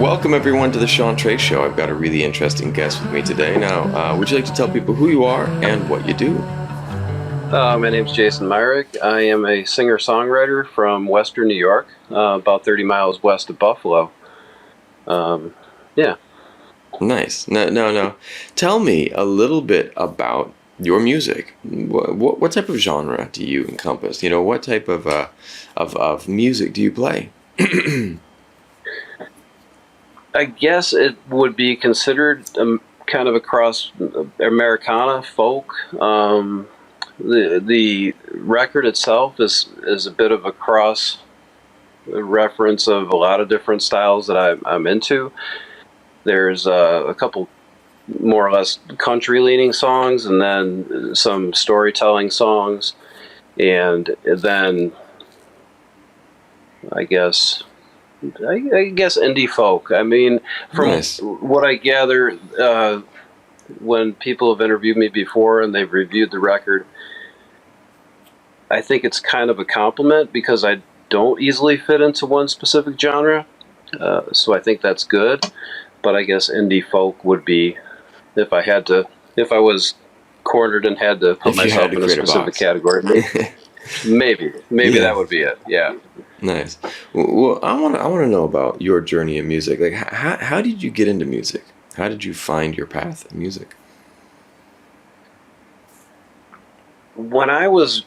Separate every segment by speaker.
Speaker 1: Welcome everyone to the Sean Trey Show. I've got a really interesting guest with me today. Now, would you like to tell people who you are and what you do?
Speaker 2: My name's Jason Mirek. I am a singer-songwriter from Western New York, about 30 miles west of Buffalo. Yeah.
Speaker 1: Nice. No. Tell me a little bit about your music. What type of genre do you encompass? You know, what type of music do you play?
Speaker 2: I guess it would be considered kind of a cross Americana folk. The record itself is a bit of a cross reference of a lot of different styles that I'm into. There's a couple more or less country leaning songs, and then some storytelling songs, and then I guess indie folk. I mean, from
Speaker 1: Nice.
Speaker 2: what I gather, when people have interviewed me before and they've reviewed the record, I think it's kind of a compliment because I don't easily fit into one specific genre. So I think that's good. But I guess indie folk would be, if I was cornered and had to put
Speaker 1: If you had
Speaker 2: myself
Speaker 1: to
Speaker 2: in a
Speaker 1: create a
Speaker 2: specific
Speaker 1: box.
Speaker 2: category, maybe
Speaker 1: Yeah.
Speaker 2: that would be it. Yeah.
Speaker 1: Nice. Well, I want to know about your journey in music. Like, how did you get into music? How did you find your path in music?
Speaker 2: When I was,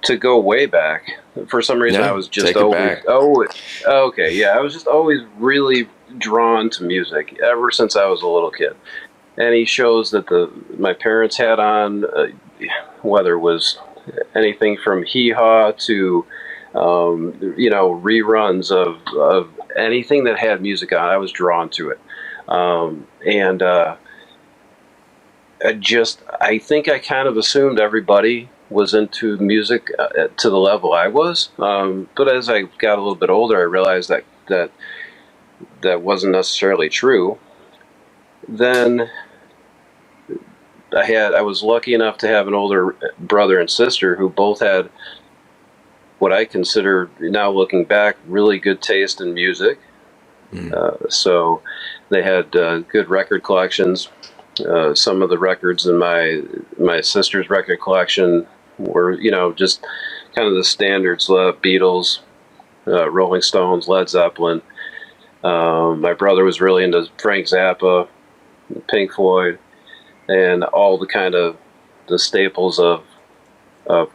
Speaker 2: to go way back, for some reason
Speaker 1: Yeah,
Speaker 2: I was just
Speaker 1: take it
Speaker 2: always,
Speaker 1: back.
Speaker 2: okay, yeah, I was just always really drawn to music ever since I was a little kid. Any shows that my parents had on, whether it was anything from Hee Haw to reruns of anything that had music on, I was drawn to it. And I think I kind of assumed everybody was into music to the level I was. But as I got a little bit older, I realized that wasn't necessarily true. Then I was lucky enough to have an older brother and sister who both had what I consider, now looking back, really good taste in music. So they had good record collections. Some of the records in my sister's record collection were, just kind of the standards: Beatles, Rolling Stones, Led Zeppelin. My brother was really into Frank Zappa, Pink Floyd, and all the staples of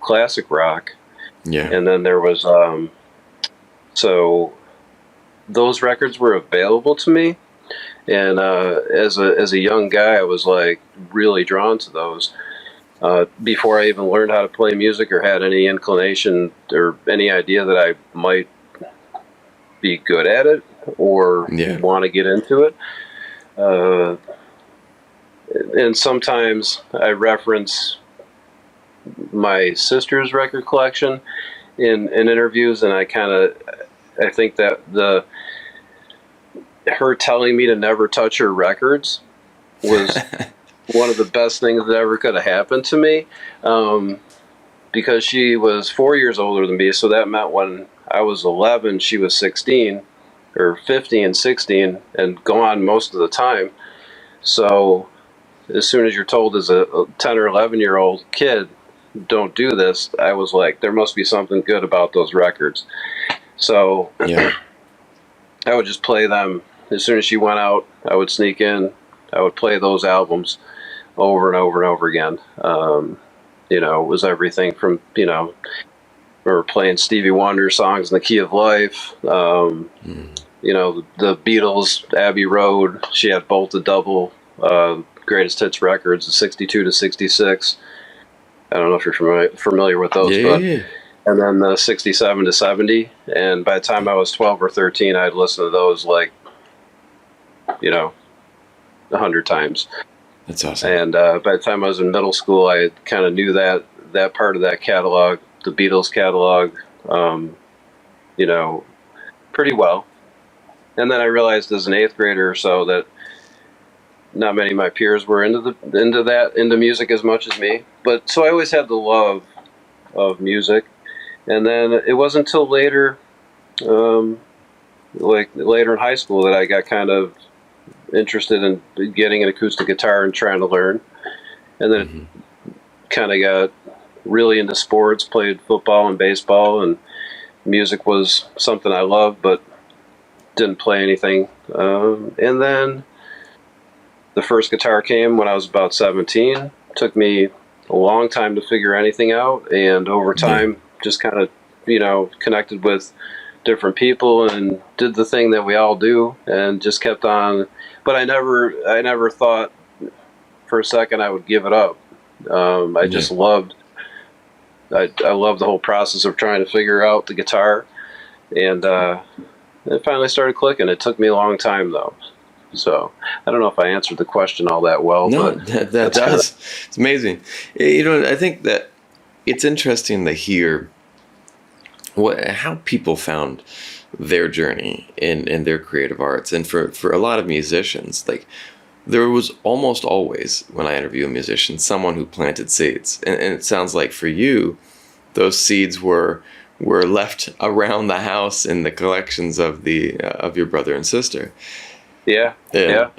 Speaker 2: classic rock.
Speaker 1: Yeah.
Speaker 2: And then there was so those records were available to me, and as a young guy, I was like really drawn to those. Before I even learned how to play music or had any inclination or any idea that I might be good at it or
Speaker 1: Yeah.
Speaker 2: want to get into it. And sometimes I reference my sister's record collection in interviews, and I think that her telling me to never touch her records was one of the best things that ever could have happened to me, because she was 4 years older than me, so that meant when I was 11, she was 16, or 15 and 16, and gone most of the time. So as soon as you're told as a 10 or 11-year-old kid, don't do this, I was like, there must be something good about those records. So
Speaker 1: Yeah.
Speaker 2: I would just play them. As soon as she went out, I would sneak in. I would play those albums over and over and over again. It was everything from, we were playing Stevie Wonder songs in the key of life. The Beatles, Abbey Road. She had both the double greatest hits records, the 62 to 66. I don't know if you're familiar with those, but
Speaker 1: Yeah.
Speaker 2: and then the 67 to 70. And by the time I was 12 or 13, I'd listen to those like, 100 times.
Speaker 1: That's awesome.
Speaker 2: And by the time I was in middle school, I kind of knew that part of that catalog, the Beatles catalog, pretty well. And then I realized as an 8th grader or so that not many of my peers were into music as much as me. But so I always had the love of music. And then it wasn't until later, like later in high school that I got kind of interested in getting an acoustic guitar and trying to learn. And then it
Speaker 1: Hmm.
Speaker 2: kind of got really into sports, played football and baseball, and music was something I loved, but didn't play anything. And then the first guitar came when I was about 17. Took me a long time to figure anything out, and over
Speaker 1: Yeah.
Speaker 2: time, just kind of, connected with different people and did the thing that we all do, and just kept on. But I never thought for a second I would give it up. I
Speaker 1: Yeah.
Speaker 2: just loved. I loved the whole process of trying to figure out the guitar, and it finally started clicking. It took me a long time though. So I don't know if I answered the question all that well,
Speaker 1: No,
Speaker 2: but
Speaker 1: that
Speaker 2: that's kind of
Speaker 1: does. It's amazing. I think that it's interesting to hear how people found their journey in their creative arts. And for a lot of musicians, like there was almost always, when I interview a musician, someone who planted seeds. And it sounds like for you, those seeds were left around the house in the collections of the of your brother and sister.
Speaker 2: yeah,
Speaker 1: And
Speaker 2: yeah,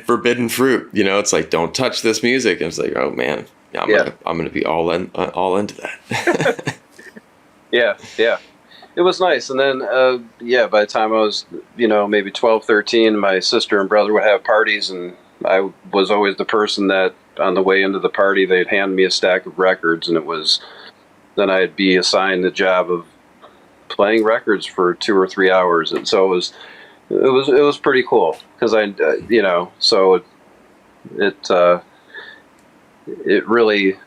Speaker 1: forbidden fruit, it's like, don't touch this music. And it's like, oh man, yeah,
Speaker 2: yeah,
Speaker 1: I'm gonna be all into that.
Speaker 2: yeah, yeah. It was nice. And then, yeah, by the time I was, maybe 12, 13, my sister and brother would have parties, and I was always the person that on the way into the party, they'd hand me a stack of records, and then I'd be assigned the job of playing records for 2 or 3 hours. And so it was pretty cool because so it, it really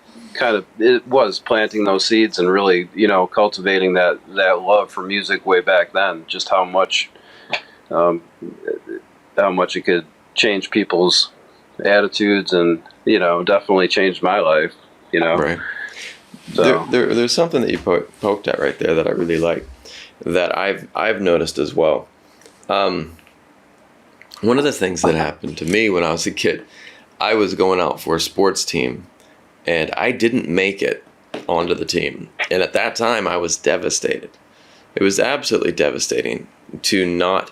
Speaker 2: it was planting those seeds and really cultivating that love for music way back then. Just um, how much it could change people's attitudes, and definitely changed my life.
Speaker 1: Right.
Speaker 2: So
Speaker 1: There's something that you poked at right there that I really like, that I've noticed as well. Um, One of the things that happened to me when I was a kid, I was going out for a sports team, and I didn't make it onto the team. And at that time, I was devastated. It was absolutely devastating to not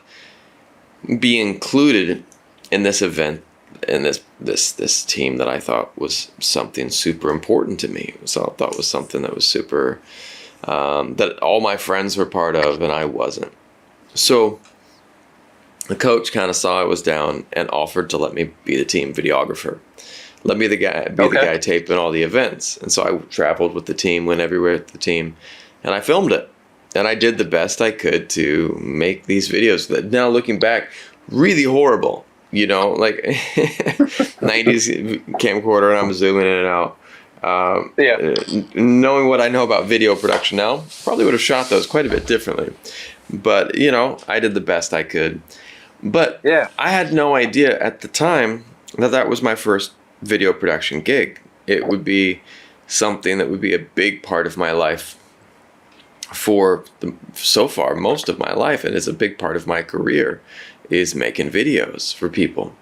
Speaker 1: be included in this event, in this team that I thought was something super important to me. So I thought was something that was super that all my friends were part of, and I wasn't. So the coach kind of saw I was down and offered to let me be the team videographer. Let me be the
Speaker 2: okay,
Speaker 1: guy taping all the events. And so I traveled with the team, went everywhere with the team, and I filmed it. And I did the best I could to make these videos that now looking back, really horrible. Like 90s camcorder, and I'm zooming in and out.
Speaker 2: yeah,
Speaker 1: Knowing what I know about video production now, probably would have shot those quite a bit differently. But, I did the best I could. But
Speaker 2: yeah,
Speaker 1: I had no idea at the time that that was my first video production gig. It would be something that would be a big part of my life so far, most of my life, and it's a big part of my career, is making videos for people.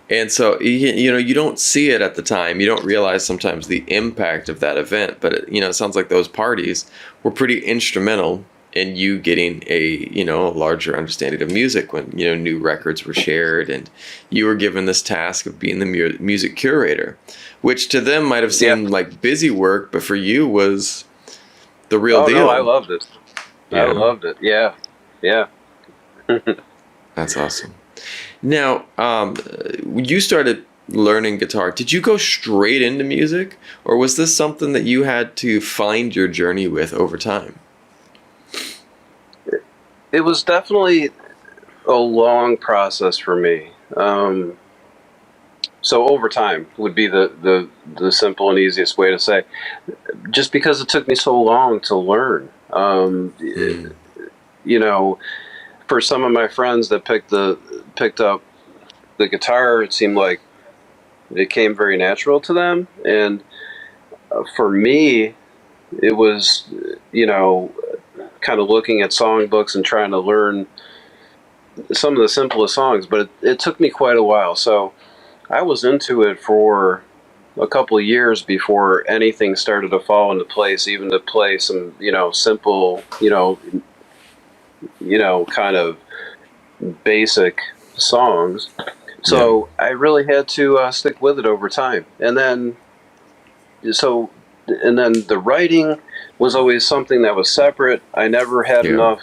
Speaker 1: And so, you don't see it at the time. You don't realize sometimes the impact of that event. But, it sounds like those parties were pretty instrumental in you getting a larger understanding of music when, new records were shared and you were given this task of being the music curator, which to them might have
Speaker 2: yeah.
Speaker 1: seemed like busy work, but for you was the real
Speaker 2: Oh no, I
Speaker 1: deal.
Speaker 2: loved it. I
Speaker 1: Yeah,
Speaker 2: loved it. Yeah, yeah.
Speaker 1: that's awesome. Now, when you started learning guitar, did you go straight into music, or was this something that you had to find your journey with over time?
Speaker 2: It was definitely a long process for me. So over time would be the simple and easiest way to say. Just because it took me so long to learn.
Speaker 1: Mm,
Speaker 2: You know, for some of my friends that picked up the guitar, it seemed like it came very natural to them, and for me, it was you know kind of looking at songbooks and trying to learn some of the simplest songs. But it took me quite a while. So I was into it for a couple of years before anything started to fall into place, even to play some simple kind of basic songs. So I really had to stick with it over time. So, and then the writing was always something that was separate. I never had
Speaker 1: Yeah.
Speaker 2: enough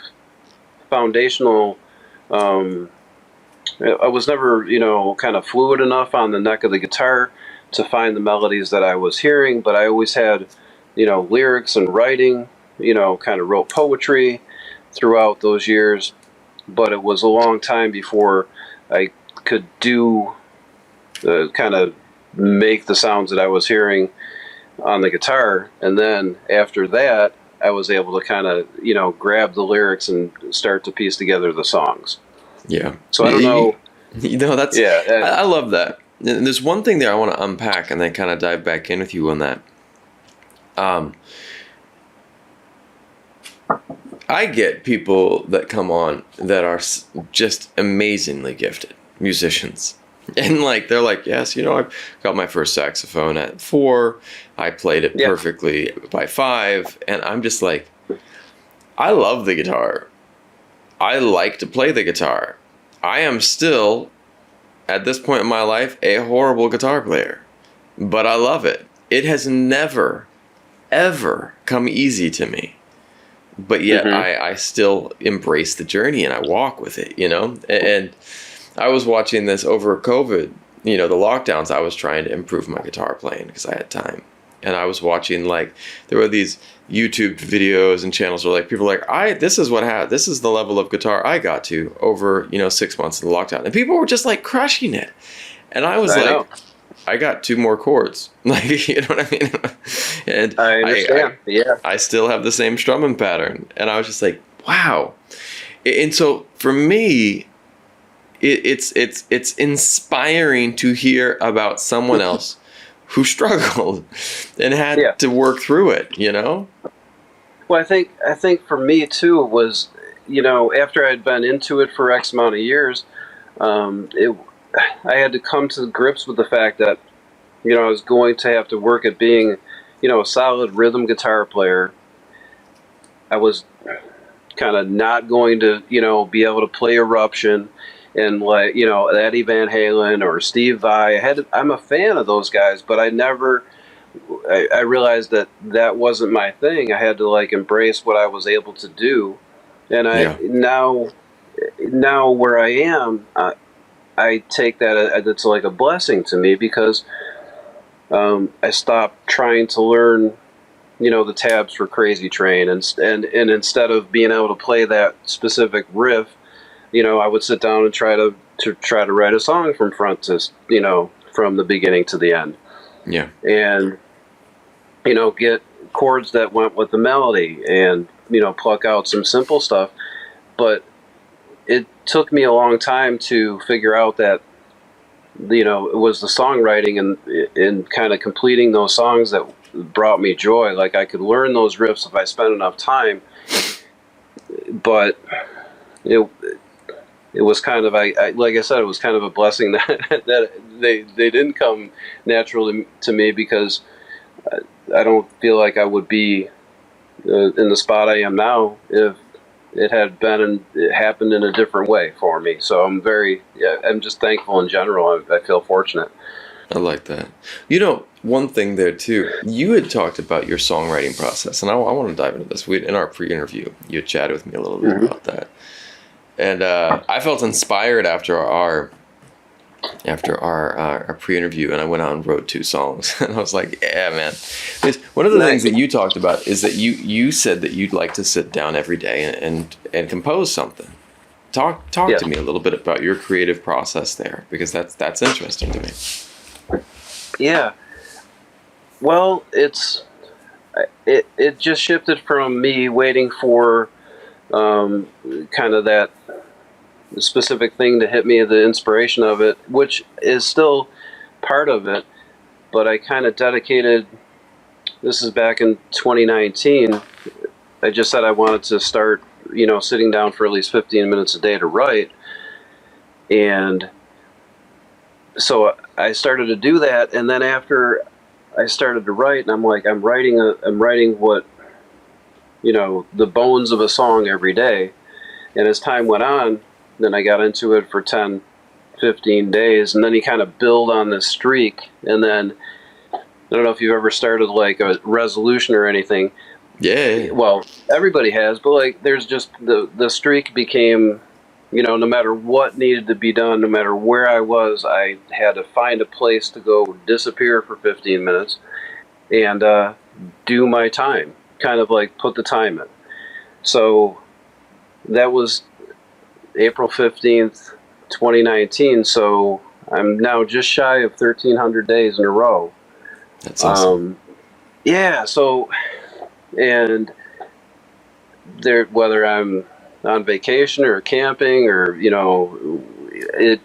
Speaker 2: foundational. Um, I was never, kind of fluid enough on the neck of the guitar to find the melodies that I was hearing, but I always had, lyrics and writing, kind of wrote poetry throughout those years. But it was a long time before I could do kind of make the sounds that I was hearing on the guitar. And then after that, I was able to kind of, grab the lyrics and start to piece together the songs.
Speaker 1: Yeah.
Speaker 2: So I don't know.
Speaker 1: That's,
Speaker 2: Yeah.
Speaker 1: I love that. And there's one thing there I want to unpack and then kind of dive back in with you on that. I get people that come on that are just amazingly gifted musicians. And like, they're like, yes, I got my first saxophone at 4. I played it perfectly by 5. And I'm just like, I love the guitar. I like to play the guitar. I am still, at this point in my life, a horrible guitar player. But I love it. It has never, ever come easy to me. But yet I still embrace the journey and I walk with it, And I was watching this over COVID, the lockdowns. I was trying to improve my guitar playing because I had time. And I was watching, there were these YouTube videos and channels where people are like, this is the level of guitar I got to over, 6 months of the lockdown. And people were just crushing it. And I was I got 2 more chords. You know what I mean? And
Speaker 2: I understand.
Speaker 1: I still have the same strumming pattern. And I was just like, wow. And so for me, it's inspiring to hear about someone else who struggled and had to work through it,
Speaker 2: Well, I think for me too, it was, after I'd been into it for X amount of years, I had to come to grips with the fact that, I was going to have to work at being, a solid rhythm guitar player. I was kind of not going to, be able to play Eruption and Eddie Van Halen or Steve Vai. I'm a fan of those guys, but I realized that wasn't my thing. I had to embrace what I was able to do. And now where I am, I take that it's like a blessing to me because I stopped trying to learn, the tabs for Crazy Train, and instead of being able to play that specific riff, I would sit down and try to write a song from front to, from the beginning to the end.
Speaker 1: Yeah.
Speaker 2: And get chords that went with the melody, and pluck out some simple stuff, but it took me a long time to figure out that, it was the songwriting and kind of completing those songs that brought me joy. I could learn those riffs if I spent enough time, but it was kind of, like I said, it was kind of a blessing that they didn't come naturally to me, because I don't feel like I would be in the spot I am now if it happened in a different way for me. So I'm just thankful in general. I feel fortunate.
Speaker 1: I like that. One thing there too, you had talked about your songwriting process, and I want to dive into this. In our pre-interview, you had chatted with me a little bit about that. And I felt inspired after our pre-interview, and I went out and wrote 2 songs. And I was like, yeah, man. One of the things that you talked about is that you said that you'd like to sit down every day and compose something. Talk to me a little bit about your creative process there, because that's interesting to me.
Speaker 2: Yeah. Well, it just shifted from me waiting for kind of that specific thing to hit me, the inspiration of it, which is still part of it, but I kind of dedicated, this is back in 2019, I just said I wanted to start, sitting down for at least 15 minutes a day to write, and so I started to do that, and then after I started to write, and I'm writing what, the bones of a song every day, and as time went on, then I got into it for 10, 15 days, and then you kind of build on this streak. And then I don't know if you've ever started like a resolution or anything.
Speaker 1: Yeah.
Speaker 2: Well, everybody has, but like there's just the streak became, no matter what needed to be done, no matter where I was, I had to find a place to go disappear for 15 minutes and do my time, kind of like put the time in. So that was April 15th, 2019. So I'm now just shy of 1,300 days in a row.
Speaker 1: That's awesome.
Speaker 2: Yeah. So, and there, whether I'm on vacation or camping or,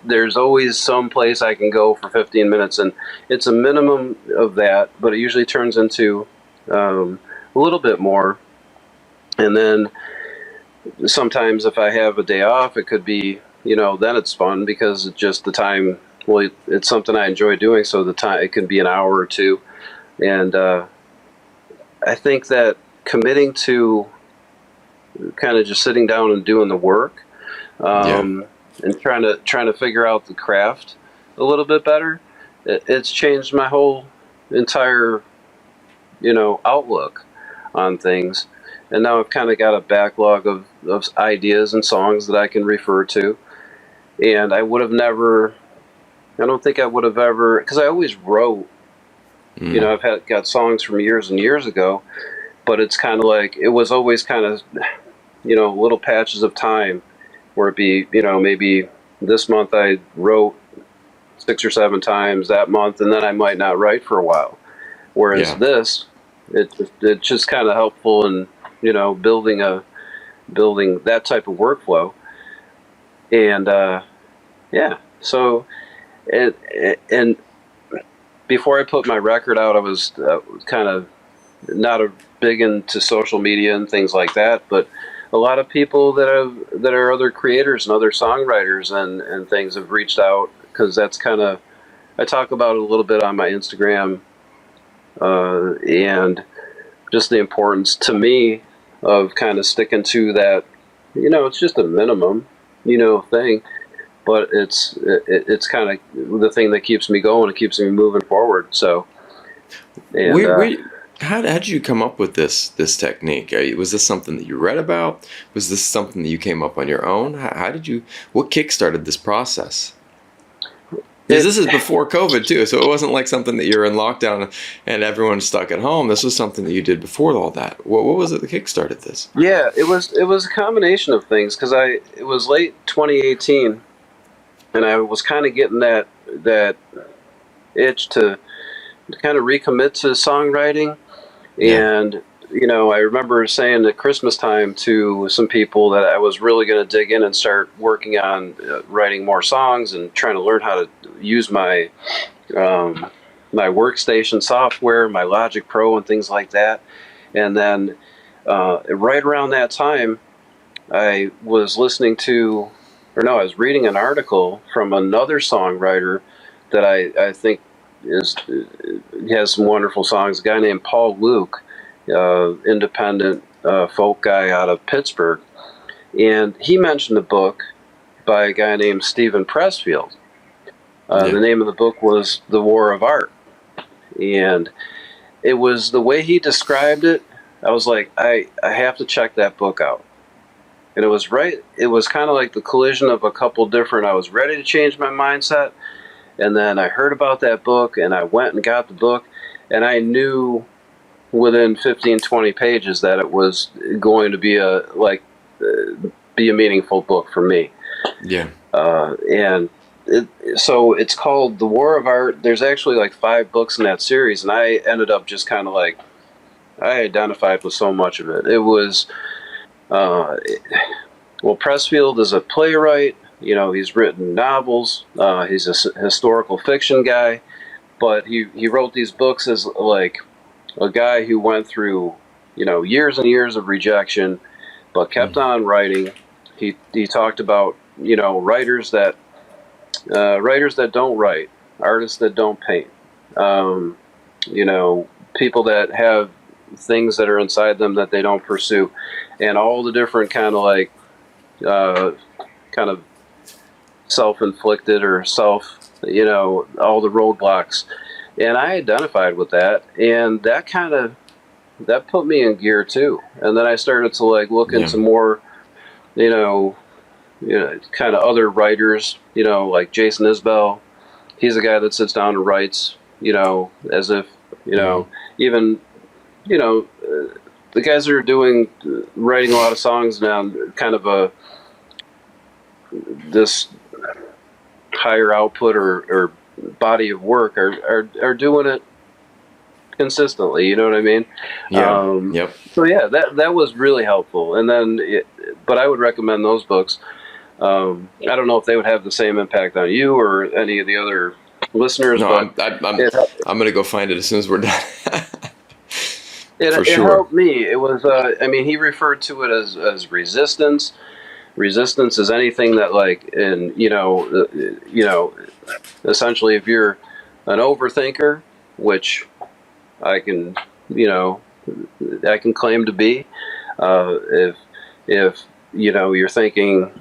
Speaker 2: there's always some place I can go for 15 minutes, and it's a minimum of that, but it usually turns into a little bit more. And then sometimes if I have a day off, it could be, then it's fun because it's just the time. Well, it's something I enjoy doing, so the time it can be an hour or two, and I think that committing to kind of just sitting down and doing the work,
Speaker 1: Yeah.
Speaker 2: and trying to figure out the craft a little bit better, it's changed my whole entire outlook on things. And now I've kind of got a backlog of ideas and songs that I can refer to. And I don't think I would have ever, because I always wrote, I've got songs from years and years ago, but it's kind of like, it was always kind of, little patches of time where it'd be, maybe this month I wrote 6 or 7 times that month, and then I might not write for a while. Whereas
Speaker 1: Yeah.
Speaker 2: this, it's just kind of helpful in, building that type of workflow. And yeah, so and before I put my record out, I was kind of not a big into social media and things like that, but a lot of people that are other creators and other songwriters and things have reached out, because that's kind of, I talk about it a little bit on my Instagram, and just the importance to me of kind of sticking to that. It's just a minimum, thing, but it's kind of the thing that keeps me going. It keeps me moving forward. So, and
Speaker 1: How did you come up with this technique? Was this something that you read about? Was this something that you came up on your own? How did you? What kickstarted this process? Because this is before COVID too, so it wasn't like something that you're in lockdown and everyone's stuck at home. This was something that you did before all that. What was it that kickstarted this?
Speaker 2: yeah, it was a combination of things, because it was late 2018, and I was kind of getting that itch to kind of recommit to songwriting.
Speaker 1: Yeah.
Speaker 2: And I remember saying at Christmas time to some people that I was really going to dig in and start working on writing more songs and trying to learn how to use my my workstation software, my Logic Pro, and things like that. And then right around that time, I was I was reading an article from another songwriter that I think is has some wonderful songs. A guy named Paul Luke, independent folk guy out of Pittsburgh, and he mentioned a book by a guy named Stephen Pressfield. The name of the book was The War of Art, and it was the way he described it. I was like, I have to check that book out. And it was right. It was kind of like the collision of a couple different. I was ready to change my mindset, and then I heard about that book, and I went and got the book, and I knew within 15, 20 pages that it was going to be be a meaningful book for me.
Speaker 1: Yeah.
Speaker 2: And so it's called The War of Art. There's actually like 5 books in that series, and I ended up just kind of like, I identified with so much of it. It was, well, Pressfield is a playwright. He's written novels. He's a historical fiction guy, but he wrote these books as like a guy who went through, years and years of rejection, but kept on writing. He talked about, writers that don't write, artists that don't paint, people that have things that are inside them that they don't pursue, and all the different kind of like kind of self-inflicted or all the roadblocks. And I identified with that, and that put me in gear too. And then I started to like look
Speaker 1: Yeah.
Speaker 2: into more, you know, kind of other writers, like Jason Isbell. He's a guy that sits down and writes, as if,
Speaker 1: Hmm.
Speaker 2: even, the guys that are writing a lot of songs now, kind of this higher output or body of work are doing it consistently. You know what I mean?
Speaker 1: Yeah. Yep.
Speaker 2: So yeah, that was really helpful. And then, but I would recommend those books. I don't know if they would have the same impact on you or any of the other listeners,
Speaker 1: No,
Speaker 2: but it
Speaker 1: I'm gonna go find it as soon as we're done. For
Speaker 2: it
Speaker 1: sure.
Speaker 2: helped me. It was, I mean, he referred to it as resistance. Resistance is anything that, like, and essentially, if you're an overthinker, which I can, you know, I can claim to be, if you're thinking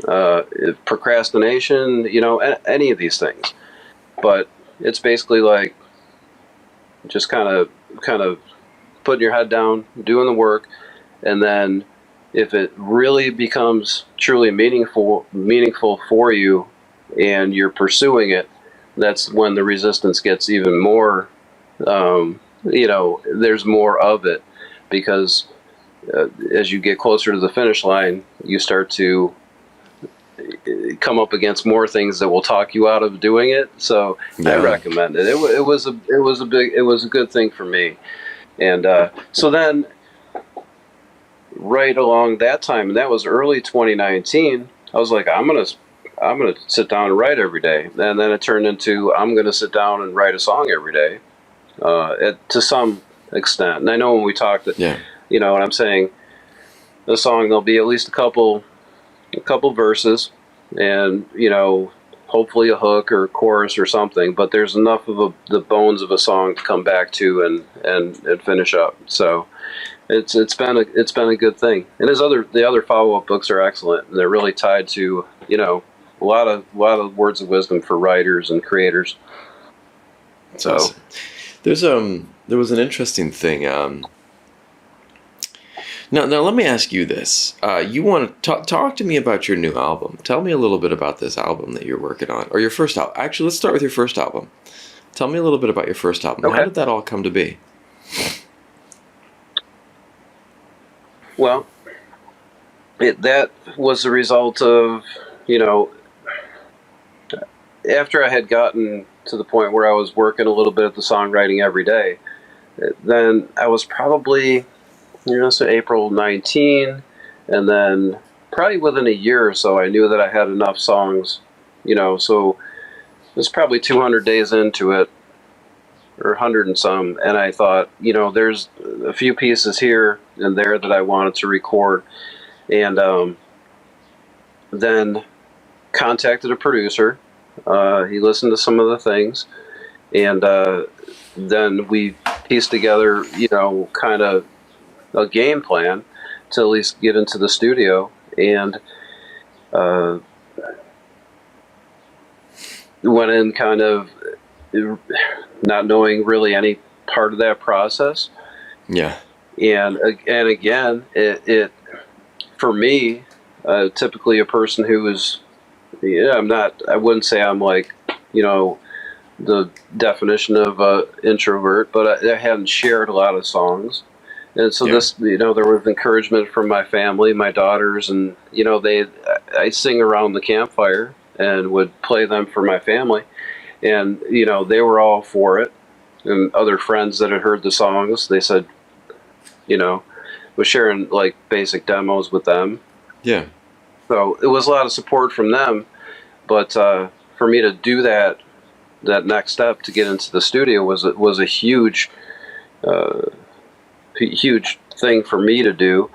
Speaker 2: if procrastination, any of these things, but it's basically like just kind of putting your head down, doing the work, and then if it really becomes truly meaningful for you, and you're pursuing it, that's when the resistance gets even more. There's more of it because as you get closer to the finish line, you start to come up against more things that will talk you out of doing it. So I
Speaker 1: Yeah.
Speaker 2: recommend it. It was a good thing for me. And so then, right along that time, and that was early 2019, I was like, I'm gonna sit down and write every day. And then it turned into I'm gonna sit down and write a song every day, to some extent. And I know when we talked that,
Speaker 1: Yeah.
Speaker 2: what I'm saying, the song there'll be at least a couple verses, and hopefully a hook or a chorus or something. But there's enough of the bones of a song to come back to and finish up. So it's been a good thing. And the other follow up books are excellent, and they're really tied to a lot of words of wisdom for writers and creators.
Speaker 1: That's
Speaker 2: So
Speaker 1: awesome. There was an interesting thing. Now let me ask you this. You want to talk to me about your new album? Tell me a little bit about this album that you're working on, or your first album. Actually, let's start with your first album. Tell me a little bit about your first album. How
Speaker 2: okay,
Speaker 1: did that all come to be?
Speaker 2: well, that was the result of you know after I had gotten to the point where I was working a little bit at the songwriting every day. Then I was probably, so April 19, and then probably within a year or so, I knew that I had enough songs, so it was probably 200 days into it, or 100 and some, and I thought, there's a few pieces here and there that I wanted to record, and then contacted a producer. He listened to some of the things, and then we pieced together, kind of a game plan to at least get into the studio, and uh, went in kind of not knowing really any part of that process.
Speaker 1: Yeah.
Speaker 2: And again, it for me, typically a person who is, I wouldn't say I'm like, the definition of introvert, but I hadn't shared a lot of songs. And so
Speaker 1: Yeah.
Speaker 2: this, there was encouragement from my family, my daughters, and I sing around the campfire and would play them for my family, and they were all for it. And other friends that had heard the songs, they said, you know, was sharing like basic demos with them.
Speaker 1: Yeah.
Speaker 2: So it was a lot of support from them. But for me to do that next step to get into the studio was a uh, huge thing for me to do.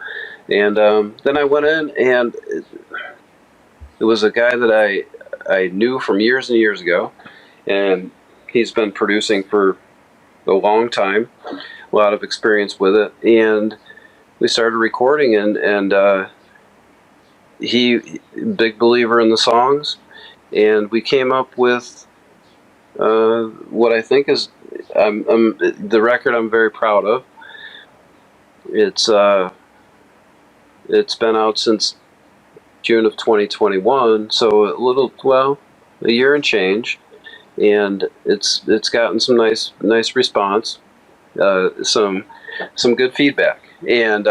Speaker 2: And then I went in, and it was a guy that I knew from years and years ago, and he's been producing for a long time, a lot of experience with it, and we started recording, and he big believer in the songs, and we came up with what I think is the record I'm very proud of. It's it's been out since June of 2021, so a year and change, and it's gotten some nice response, some good feedback, and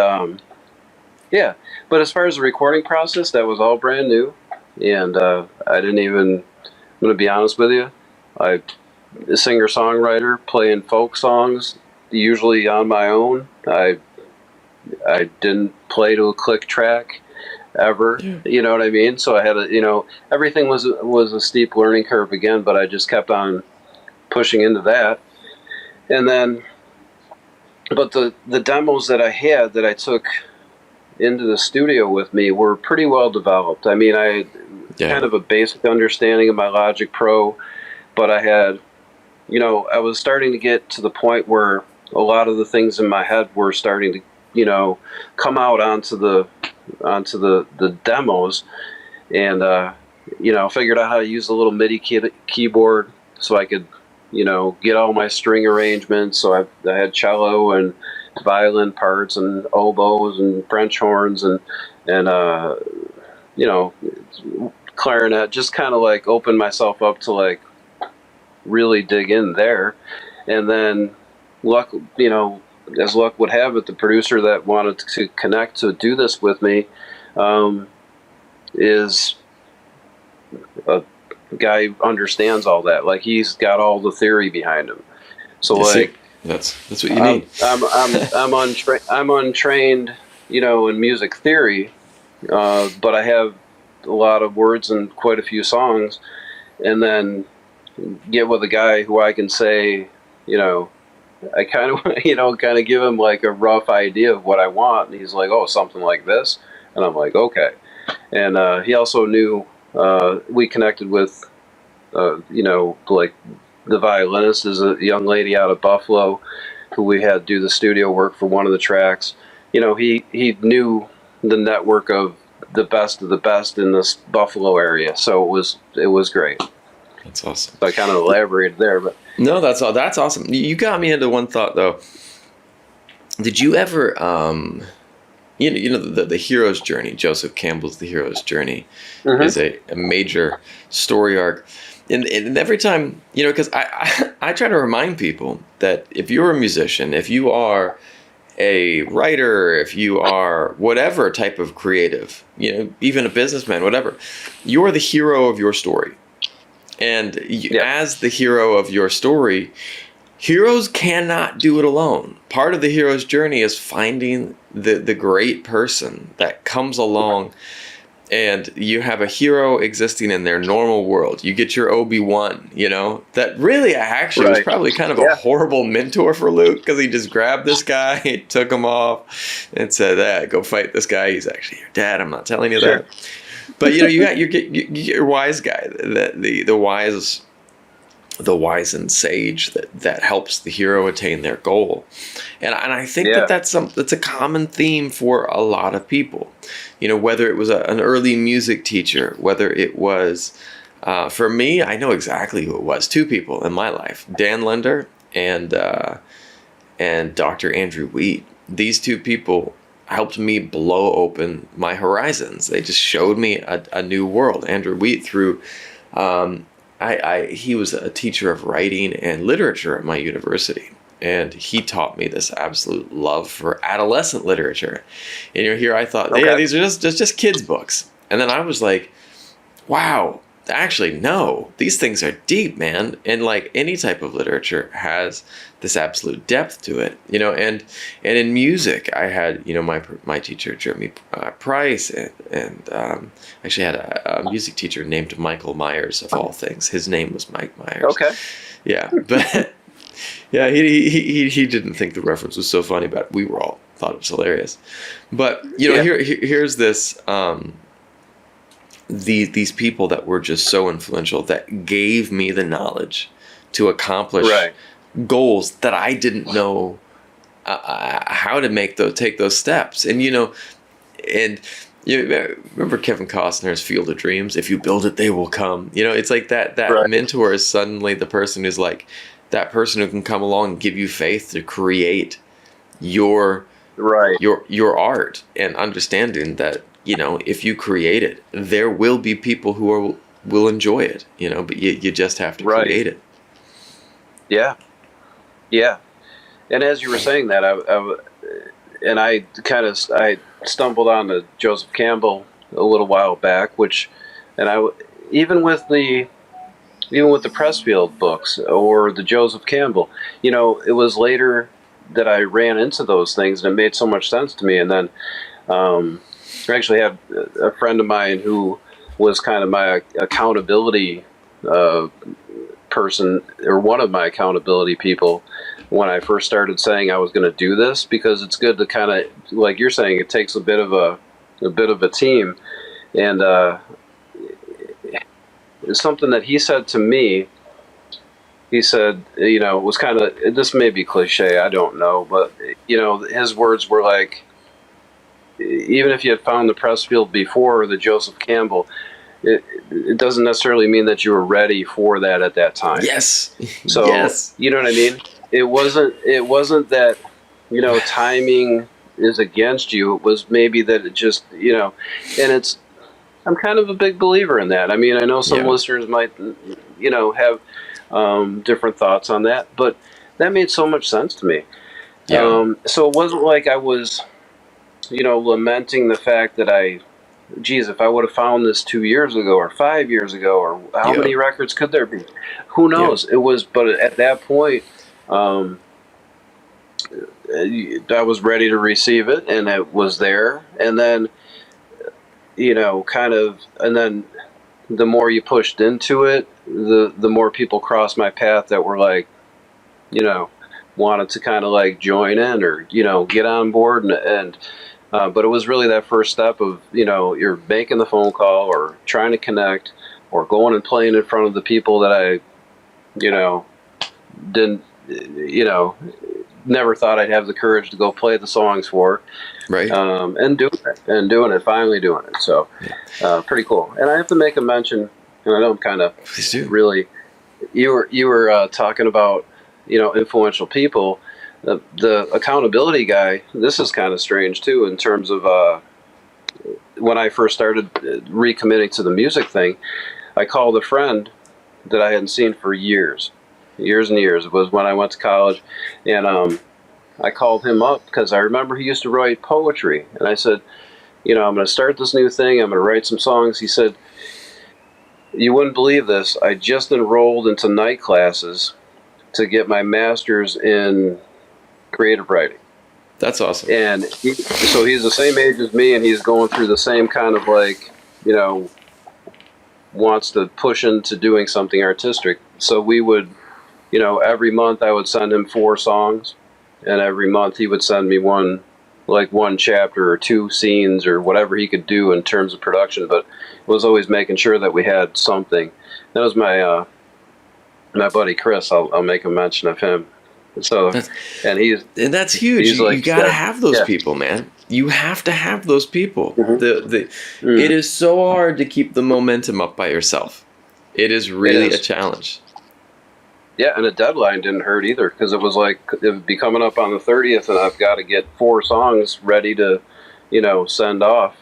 Speaker 2: yeah. But as far as the recording process, that was all brand new, and I didn't even. I'm going to be honest with you. I a singer songwriter playing folk songs, usually on my own. I didn't play to a click track ever.
Speaker 1: Yeah.
Speaker 2: You know what I mean? So I had everything was a steep learning curve again, but I just kept on pushing into that. And then, but the demos that I had that I took into the studio with me were pretty well developed. I mean, I had kind of a basic understanding of my Logic Pro, but I had, I was starting to get to the point where a lot of the things in my head were starting to, come out onto the demos, and figured out how to use a little MIDI keyboard so I could, get all my string arrangements. So I had cello and violin parts and oboes and French horns and you know clarinet. Just kind of like opened myself up to like really dig in there, and then luck, as luck would have it, the producer that wanted to connect to do this with me is a guy who understands all that. Like, he's got all the theory behind him. So
Speaker 1: that's what you need.
Speaker 2: I'm untrained, in music theory, but I have a lot of words and quite a few songs, and then get with a guy who I can say, I kind of, kind of give him like a rough idea of what I want, and he's like, "Oh, something like this," and I'm like, "Okay." And he also knew. We connected with, like the violinist is a young lady out of Buffalo, who we had do the studio work for one of the tracks. He knew the network of the best in this Buffalo area, so it was great.
Speaker 1: That's awesome.
Speaker 2: So I kind of elaborated there, but
Speaker 1: no, that's awesome. You got me into one thought though. Did you ever, the hero's journey? Joseph Campbell's The Hero's Journey is a major story arc, and every time, because I try to remind people that if you're a musician, if you are a writer, if you are whatever type of creative, even a businessman, whatever, you're the hero of your story. And as the hero of your story, heroes cannot do it alone. Part of the hero's journey is finding the great person that comes along, and you have a hero existing in their normal world. You get your Obi-Wan, that really actually was probably kind of a horrible mentor for Luke, because he just grabbed this guy, took him off, and said, go fight this guy. He's actually your dad. I'm not telling you that. But you got your wise guy, the wise and sage that helps the hero attain their goal, and I think that's a common theme for a lot of people. Whether it was an early music teacher, whether it was for me, I know exactly who it was. Two people in my life: Dan Linder and Dr. Andrew Wheat. These two people helped me blow open my horizons. They just showed me a new world. Andrew Wheat through, he was a teacher of writing and literature at my university, and he taught me this absolute love for adolescent literature. And here I thought, these are just kids' books, and then I was like, wow. Actually, no, these things are deep, man. And like any type of literature has this absolute depth to it, and in music, I had, my teacher, Jeremy Price, and actually had a music teacher named Michael Myers, of all things. His name was Mike Myers.
Speaker 2: Okay.
Speaker 1: Yeah. But yeah, he didn't think the reference was so funny, but we were all thought it was hilarious. But, here's this, these people that were just so influential, that gave me the knowledge to accomplish goals that I didn't know how to take those steps. And and You remember Kevin Costner's Field of Dreams? If you build it, they will come. You know, it's like that
Speaker 2: Right.
Speaker 1: mentor is suddenly the person who's like that person who can come along and give you faith to create your
Speaker 2: Right.
Speaker 1: your art, and understanding that, you know, if you create it, there will be people who will enjoy it, you know, but you just have to
Speaker 2: Right.
Speaker 1: create it.
Speaker 2: Yeah. Yeah. And as you were saying that, I stumbled on to Joseph Campbell a little while back, even with the Pressfield books or the Joseph Campbell, you know, it was later that I ran into those things, and it made so much sense to me. And then I actually had a friend of mine who was kind of my accountability person, or one of my accountability people, when I first started saying I was going to do this, because it's good to kind of, like you're saying, it takes a bit of a team. And it's something that he said to me. He said, you know, it was kind of, this may be cliche, I don't know, but, you know, his words were like, even if you had found the Pressfield before the Joseph Campbell, it doesn't necessarily mean that you were ready for that at that time.
Speaker 1: Yes.
Speaker 2: So,
Speaker 1: yes.
Speaker 2: You know what I mean? It wasn't that, you know, timing is against you. It was maybe that it just, you know, and I'm kind of a big believer in that. I mean, I know some listeners might, you know, have different thoughts on that, but that made so much sense to me.
Speaker 1: Yeah.
Speaker 2: So it wasn't like I was, you know, lamenting the fact that if I would have found this 2 years ago or 5 years ago, or how many records could there be? Who knows? It was, but at that point, I was ready to receive it, and it was there. And then, you know, and then the more you pushed into it, the more people crossed my path that were like, you know, wanted to kind of like join in, or, you know, get on board. But it was really that first step of, you know, you're making the phone call or trying to connect or going and playing in front of the people that I, you know, didn't, you know, never thought I'd have the courage to go play the songs for.
Speaker 1: Right.
Speaker 2: And doing it, finally doing it. So, pretty cool. And I have to make a mention, and I know I'm kind of really, you were talking about, you know, influential people. The accountability guy, this is kind of strange too, in terms of when I first started recommitting to the music thing. I called a friend that I hadn't seen for years and years. It was when I went to college, and I called him up because I remember he used to write poetry, and I said, you know, I'm going to start this new thing, I'm going to write some songs. He said, you wouldn't believe this, I just enrolled into night classes to get my master's in creative writing.
Speaker 1: That's awesome.
Speaker 2: And so he's the same age as me, and he's going through the same kind of, like, you know, wants to push into doing something artistic. So we would, you know, every month I would send him 4 songs, and every month he would send me one chapter or 2 scenes or whatever he could do in terms of production. But it was always making sure that we had something. That was my buddy Chris. I'll make a mention of him. So, and
Speaker 1: that's huge. You gotta have those people, man. You have to have those people. Mm-hmm. It is so hard to keep the momentum up by yourself. It is really a challenge.
Speaker 2: Yeah, and a deadline didn't hurt either, because it was like, it would be coming up on the 30th, and I've got to get 4 songs ready to, you know, send off.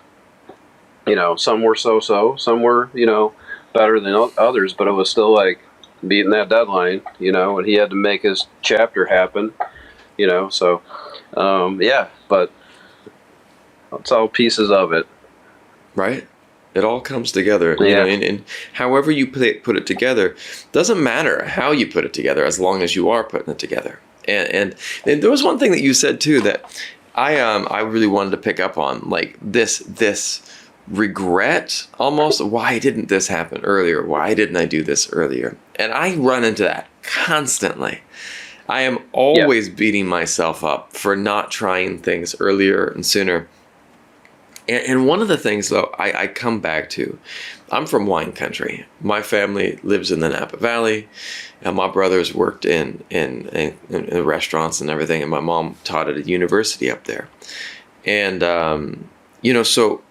Speaker 2: You know, some were so-so, some were, you know, better than others, but it was still like beating that deadline, you know, and he had to make his chapter happen, you know, so, but it's all pieces of it.
Speaker 1: Right? It all comes together, you know, and however you put it together, doesn't matter how you put it together, as long as you are putting it together. And there was one thing that you said too that I really wanted to pick up on, like this regret almost. Why didn't this happen earlier? Why didn't I do this earlier? And I run into that constantly. I am always beating myself up for not trying things earlier and sooner. And one of the things, though, I come back to, I'm from wine country. My family lives in the Napa Valley, and my brothers worked in restaurants and everything, and my mom taught at a university up there. And, you know, so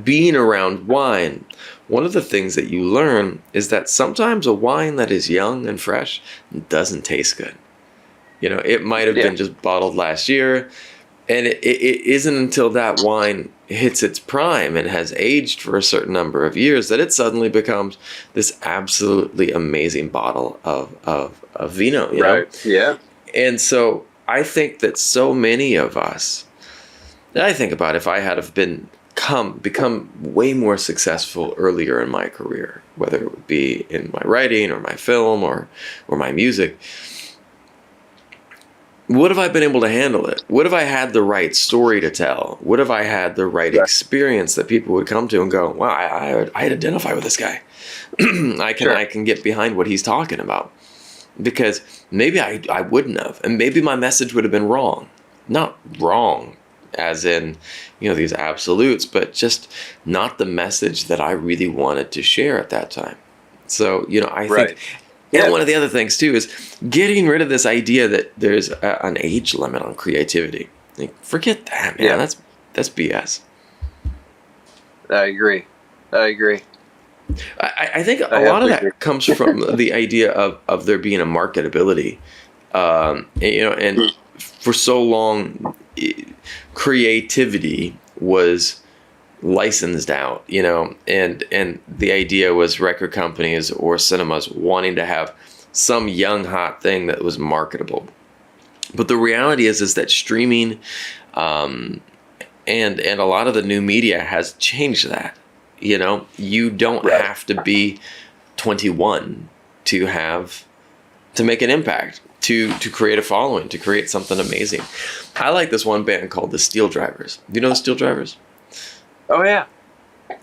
Speaker 1: being around wine, one of the things that you learn is that sometimes a wine that is young and fresh doesn't taste good. You know, it might have
Speaker 2: Yeah.
Speaker 1: been just bottled last year, and it isn't until that wine hits its prime and has aged for a certain number of years that it suddenly becomes this absolutely amazing bottle of vino, you know?
Speaker 2: Right. Yeah.
Speaker 1: And so I think that so many of us, I think about if I had have become way more successful earlier in my career, whether it would be in my writing or my film or my music, would have I been able to handle it? Would have I had the right story to tell? Would have I had the right experience that people would come to and go, wow, I identify with this guy. I can get behind what he's talking about. Because maybe I wouldn't have. And maybe my message would have been wrong. Not wrong as in, you know, these absolutes, but just not the message that I really wanted to share at that time. So, you know, I think... And one of the other things, too, is getting rid of this idea that there's an age limit on creativity. Like, forget that, man. Yeah. That's BS.
Speaker 2: I agree.
Speaker 1: I think a lot of that comes from the idea of there being a marketability. You know, and for so long, creativity was licensed out, you know, and the idea was record companies or cinemas wanting to have some young hot thing that was marketable. But the reality is that streaming and a lot of the new media has changed that. You know, you don't have to be 21 to make an impact, to create a following, to create something amazing. I like this one band called the Steel Drivers. Do you know the Steel Drivers?
Speaker 2: Oh yeah,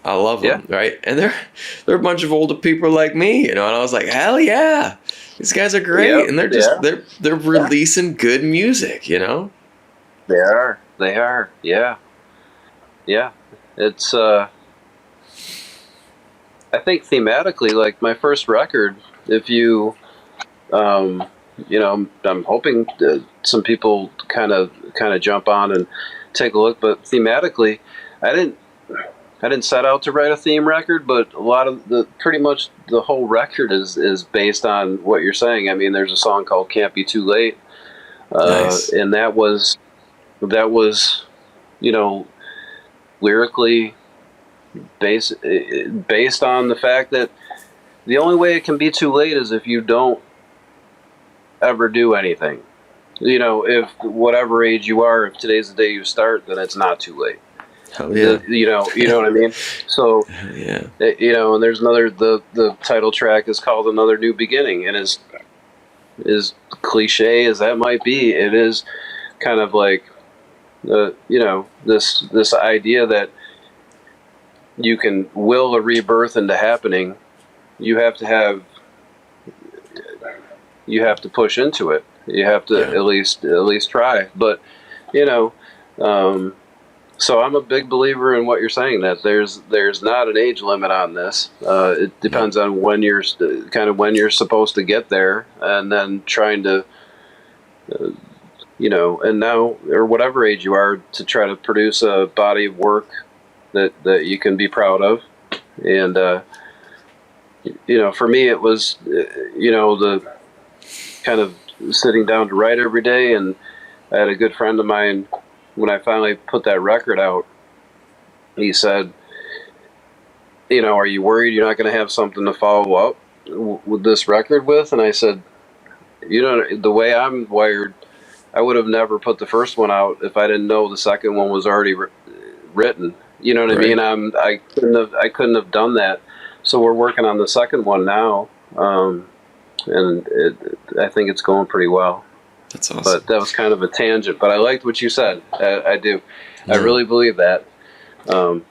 Speaker 1: I love them, right? And they're a bunch of older people like me, you know. And I was like, hell yeah, these guys are great, and they're just they're releasing good music, you know.
Speaker 2: They are, yeah. It's I think thematically, like my first record, if you, you know, I'm hoping that some people kind of jump on and take a look, but thematically, I didn't set out to write a theme record, but a lot of pretty much the whole record is based on what you're saying. I mean, there's a song called "Can't Be Too Late,"
Speaker 1: Nice.
Speaker 2: And that was, you know, lyrically based on the fact that the only way it can be too late is if you don't ever do anything. You know, if whatever age you are, if today's the day you start, then it's not too late.
Speaker 1: Hell yeah.
Speaker 2: You know what I mean? So,
Speaker 1: yeah.
Speaker 2: You know, and there's another, the title track is called "Another New Beginning," and as cliche as that might be, it is kind of like you know, this idea that you can will a rebirth into happening. You have to push into it. You have to at least try. But, you know, so I'm a big believer in what you're saying, that there's not an age limit on this. It depends on when you're supposed to get there, and then trying to, you know, and now, or whatever age you are, to try to produce a body of work that you can be proud of. And, you know, for me, it was, you know, the kind of sitting down to write every day. And I had a good friend of mine, when I finally put that record out, he said, you know, "Are you worried you're not going to have something to follow up with this record with?" And I said, you know, the way I'm wired, I would have never put the first one out if I didn't know the second one was already written. You know what I mean? I couldn't have done that. So we're working on the second one now, and I think it's going pretty well.
Speaker 1: That's awesome.
Speaker 2: But that was kind of a tangent. But I liked what you said. I do. I really believe that.
Speaker 1: Well,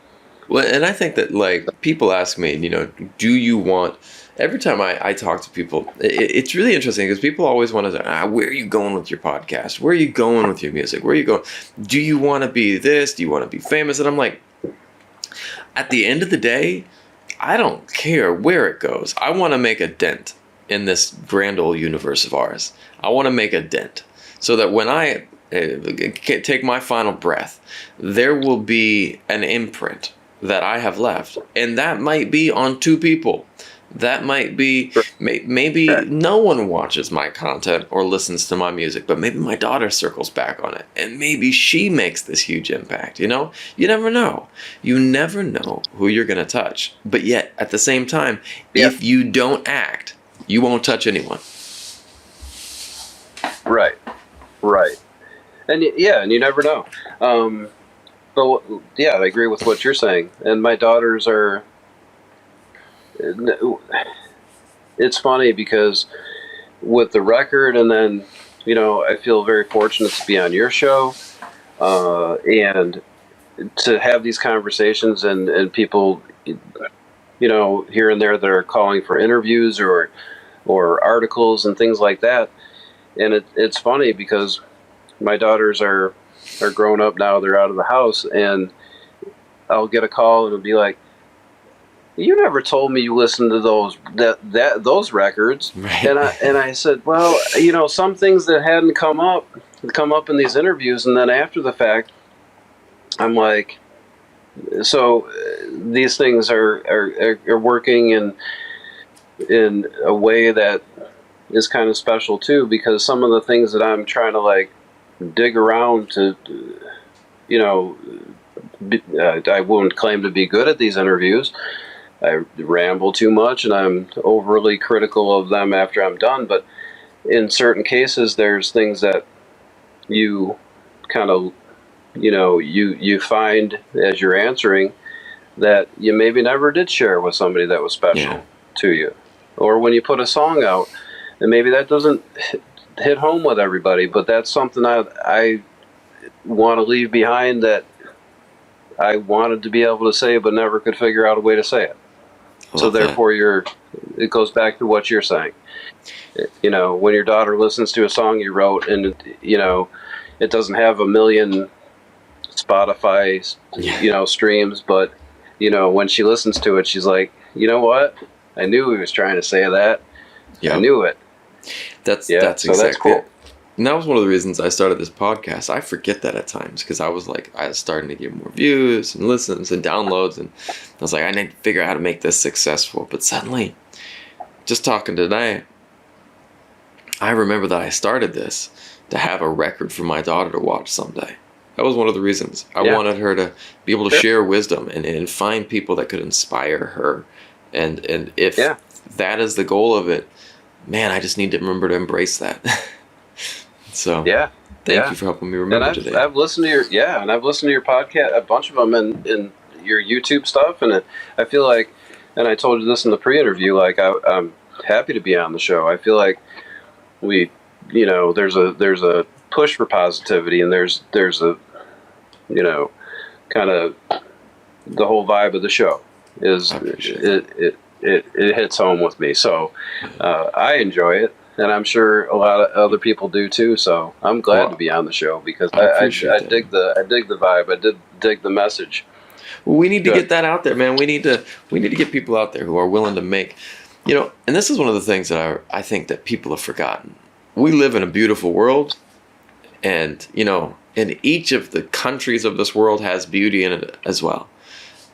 Speaker 1: and I think that, like, people ask me, you know, do you want... Every time I talk to people, it's really interesting because people always want to say, where are you going with your podcast? Where are you going with your music? Where are you going? Do you want to be this? Do you want to be famous? And I'm like, at the end of the day, I don't care where it goes. I want to make a dent in this grand old universe of ours. I want to make a dent so that when I take my final breath, there will be an imprint that I have left. And that might be on 2 people. That might be, maybe no one watches my content or listens to my music, but maybe my daughter circles back on it. And maybe she makes this huge impact, you know? You never know. You never know who you're going to touch. But yet, at the same time, if you don't act, you won't touch anyone.
Speaker 2: Right. And and you never know. But yeah, I agree with what you're saying. And my daughters are. It's funny because with the record, and then I feel very fortunate to be on your show, and to have these conversations, and people, here and there that are calling for interviews or articles and things like that. And it's funny because my daughters are grown up now. They're out of the house, and I'll get a call and it'll be like, "You never told me you listened to those records."
Speaker 1: Right.
Speaker 2: And I said, well, some things that hadn't come up in these interviews, and then after the fact, I'm like, so these things are working in a way that is kind of special too, because some of the things that I'm trying to like dig around to, I wouldn't claim to be good at these interviews. I ramble too much, and I'm overly critical of them after I'm done. But in certain cases, there's things that you kind of, you find as you're answering that you maybe never did share with somebody that was special to you. Or when you put a song out, and maybe that doesn't hit home with everybody, but that's something I want to leave behind that I wanted to be able to say, but never could figure out a way to say it. So therefore, it goes back to what you're saying. When your daughter listens to a song you wrote, and it doesn't have 1 million Spotify, streams, but when she listens to it, she's like, you know what? I knew he was trying to say that. Yeah. I knew it.
Speaker 1: That's
Speaker 2: exactly. That's cool.
Speaker 1: And that was one of the reasons I started this podcast. I forget that at times because I was starting to get more views and listens and downloads, and I was like, I need to figure out how to make this successful. But suddenly, just talking today, I remember that I started this to have a record for my daughter to watch someday. That was one of the reasons. I wanted her to be able to share wisdom and find people that could inspire her. And if that is the goal of it, man, I just need to remember to embrace that. So thank you for helping me remember today.
Speaker 2: I've listened to your podcast, a bunch of them, in your YouTube stuff, and I feel like, and I told you this in the pre-interview, like I'm happy to be on the show. I feel like we, there's a push for positivity, and there's a, kind of the whole vibe of the show is it hits home with me. So I enjoy it. And I'm sure a lot of other people do too. So I'm glad to be on the show because I dig the vibe. I dig the message.
Speaker 1: Well, we need to get that out there, man. We need to get people out there who are willing to make, and this is one of the things that I think that people have forgotten. We live in a beautiful world, and and each of the countries of this world has beauty in it as well.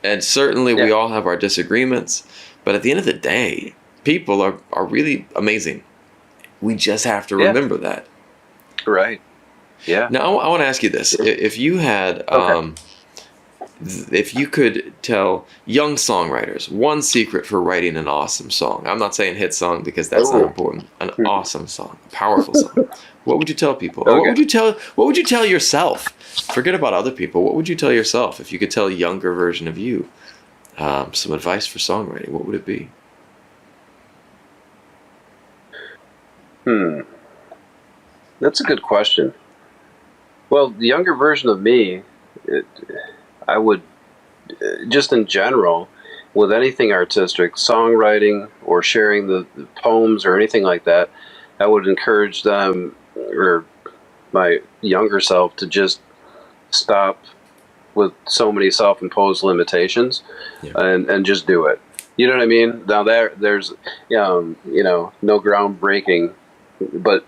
Speaker 1: And certainly we all have our disagreements, but at the end of the day, people are really amazing. We just have to remember that.
Speaker 2: Right. Yeah.
Speaker 1: Now, I want to ask you this. If you had, if you could tell young songwriters one secret for writing an awesome song, I'm not saying hit song because that's not important, an awesome song, a powerful song, what would you tell people? Or what would you tell yourself? Forget about other people. What would you tell yourself if you could tell a younger version of you some advice for songwriting? What would it be?
Speaker 2: That's a good question. Well, the younger version of me, I would, just in general, with anything artistic, songwriting or sharing the poems or anything like that, I would encourage them, or my younger self, to just stop with so many self-imposed limitations and just do it. You know what I mean? Now there's, no groundbreaking, but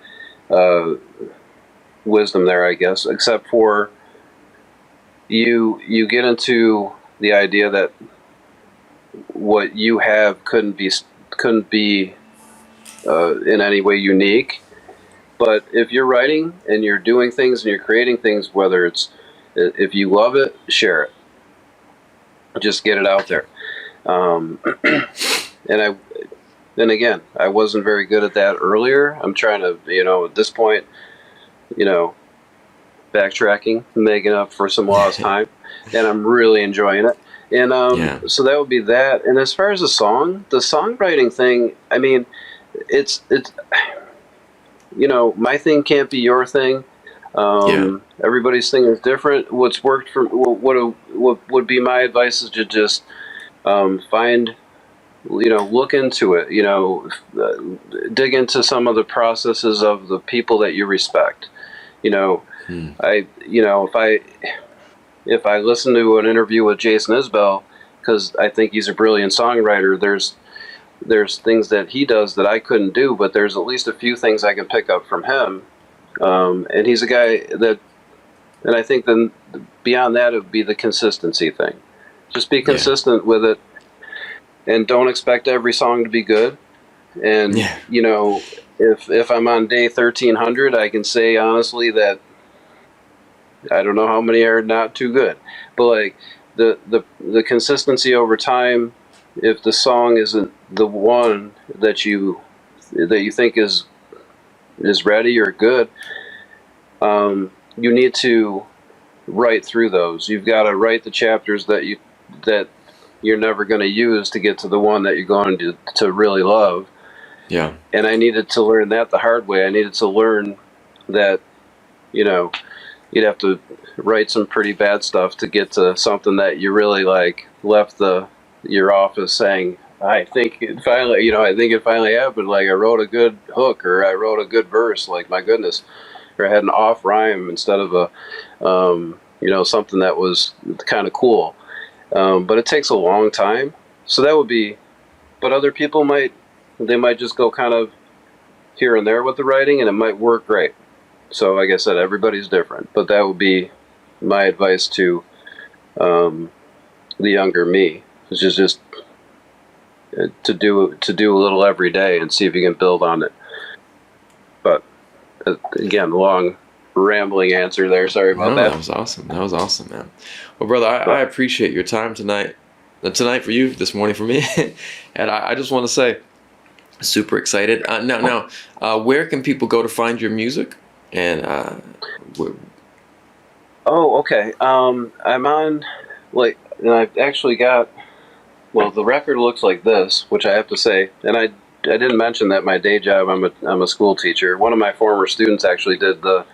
Speaker 2: wisdom there, I guess, except for you get into the idea that what you have couldn't be in any way unique. But if you're writing and you're doing things and you're creating things, whether it's, if you love it, share it. Just get it out there. And again, I wasn't very good at that earlier. I'm trying to, at this point, you know, backtracking, making up for some lost time, and I'm really enjoying it. And so that would be that. And as far as the songwriting thing, I mean, it's my thing can't be your thing. Everybody's thing is different. What's worked for what would be my advice is to just find, look into it. Dig into some of the processes of the people that you respect. If I listen to an interview with Jason Isbell, because I think he's a brilliant songwriter, there's things that he does that I couldn't do, but there's at least a few things I can pick up from him. And he's a guy that, and I think then beyond that, it would be the consistency thing. Just be consistent with it, and don't expect every song to be good. And, if I'm on day 1300, I can say honestly that I don't know how many are not too good. But like the consistency over time, if the song isn't the one that you think is ready or good, you need to write through those. You've got to write the chapters that you're never going to use to get to the one that you're going to really love.
Speaker 1: Yeah.
Speaker 2: And I needed to learn that the hard way. I needed to learn that, you'd have to write some pretty bad stuff to get to something that you really like, left your office saying, I think it finally happened. Like, I wrote a good hook, or I wrote a good verse. Like, my goodness, or I had an off rhyme instead of a, something that was kind of cool. But it takes a long time. So that would be, but other people might just go kind of here and there with the writing, and it might work great. So like I said, everybody's different, but that would be my advice to the younger me, which is just to do a little every day and see if you can build on it. But again, long rambling answer there. Sorry about that.
Speaker 1: That was awesome. That was awesome, man. Well, brother, I appreciate your time tonight. Tonight for you, this morning for me, and I just want to say, super excited. Now, where can people go to find your music? And
Speaker 2: okay. I'm on, and I've actually got. Well, the record looks like this, which I have to say, and I didn't mention that my day job, I'm a school teacher. One of my former students actually did the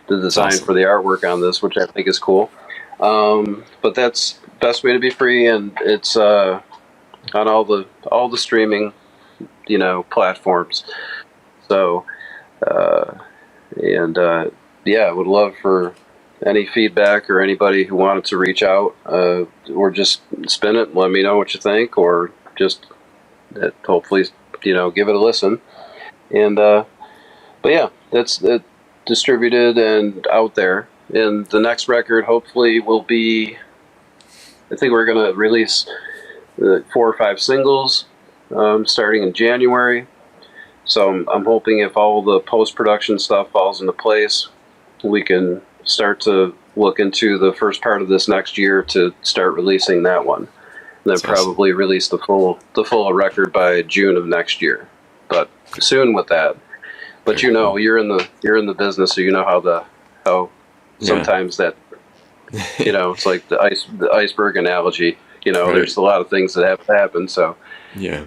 Speaker 2: design for the artwork on this, which I think is cool. But that's Best Way to Be Free, and it's on all the streaming, platforms. So. I would love for any feedback or anybody who wanted to reach out, or just spin it and let me know what you think, or just hopefully, give it a listen. And, that's distributed and out there. And the next record hopefully will be, I think we're going to release 4 or 5 singles, starting in January. So I'm hoping if all the post-production stuff falls into place, we can start to look into the first part of this next year to start releasing that one. And then probably release the full record by June of next year. But soon with that. But you're in the business, so you know how sometimes that it's like the iceberg analogy. Right. There's a lot of things that have to happen. So
Speaker 1: yeah.